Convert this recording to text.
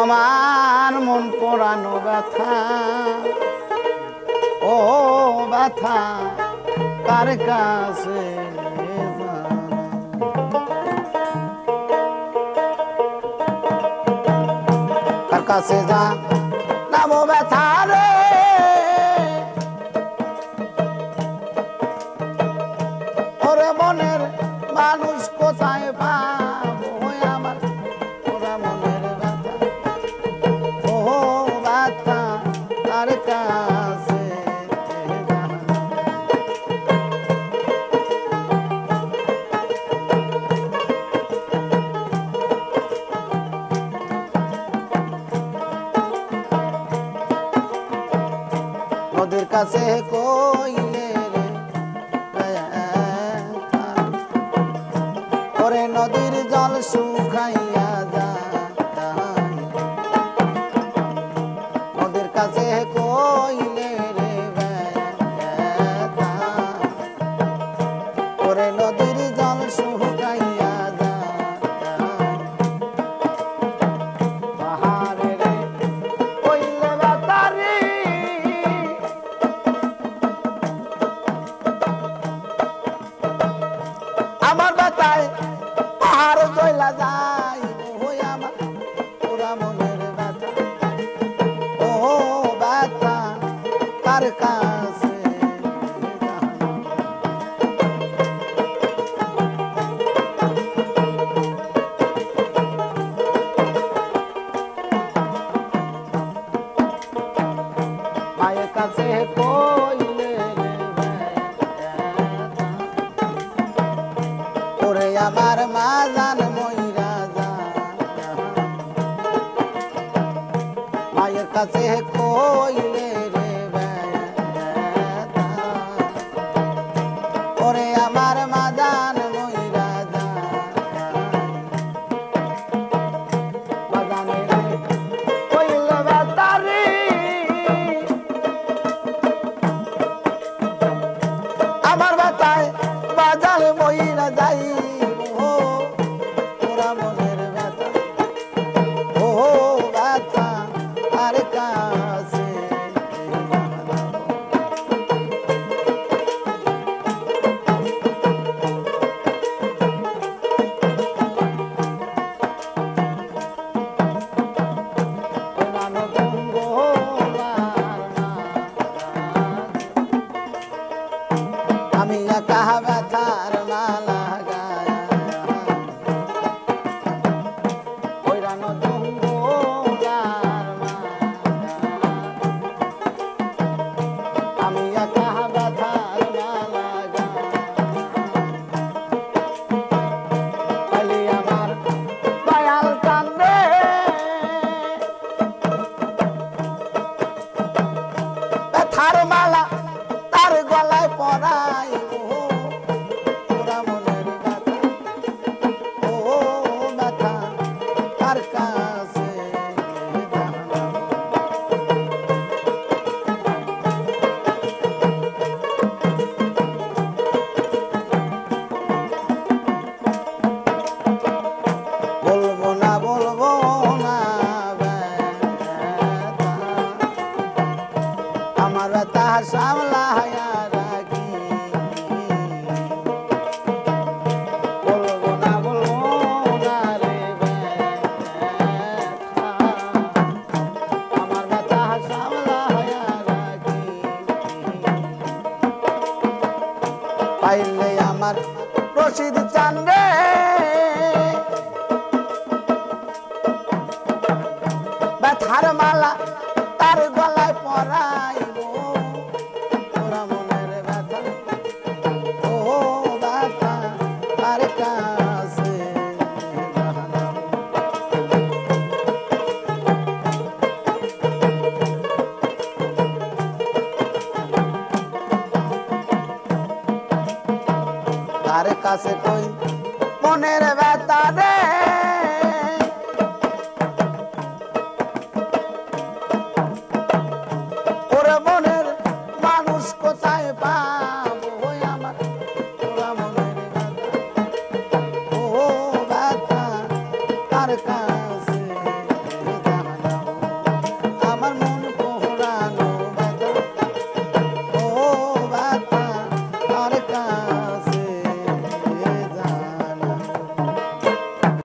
আমার মন পোড়ানো ব্যথা, ও ব্যথা কার কাছে কার কাছে যা নামো ব্যথা রে, ওরে মনের মানুষ কোথায় পাবো আমার, ওরা মনের ব্যথা, ও ব্যথা কার কাছে নদীর কাছে কইলে রে ব্যথা, ওরে নদীর জল শুকাইয়া যায়, নদীর কাছে কইলে রে ব্যথা, ওরে নদীর জল শুকাইয়া যায়, পাহাড়ে রে কইলে ব্যথা রে, আমার ব্যথায় পাহাড় জ্বলা যায়, ওই আমার পুরা মনের ব্যথা, ও ব্যথা কার কাছে মায়ের কাছে কইলে রে ব্যথা, ওরে আমার মা জান মইরা যায়, মায়ের কাছে কইলে রে ব্যথা, ওরে আমার মা জান মইরা যায়, মা জানে রে কইলে ব্যথা রে, আমার ব্যথায় বাজার মইরা যাই, ও ওরা মনের ব্যথা, ও ব্যথা আর কাছে আমি একা ব্যথার মালা গায়া, ওই রানো জঙ্গলার মালা, আমি একা ব্যথার মালা গায়া, পাইলে আমার দয়াল কান্দে, ব্যথার মালা তার গলায় পরাই, ওরা মনের ব্যথা, ও ব্যথা কার কাছে জানাবো, বলবো না ব্যথা, আমার ব্যথা সামলায়া রাখি, বলবো না রে ব্যথা, আমার ব্যথা সামলায়া রাখি, পাইলে আমার রশিদ চান রে, ব্যথার মালা তার গলায় পরাইব, ওরা মনের ব্যথা, ও ব্যথা কার কাছে জানাবো, কার কাছে কই মনের ব্যথা রে, ওরে মনের মানুষ কোথায় পাবো আমার, ওরা মনের ব্যথা, ও ব্যথা কার কাছে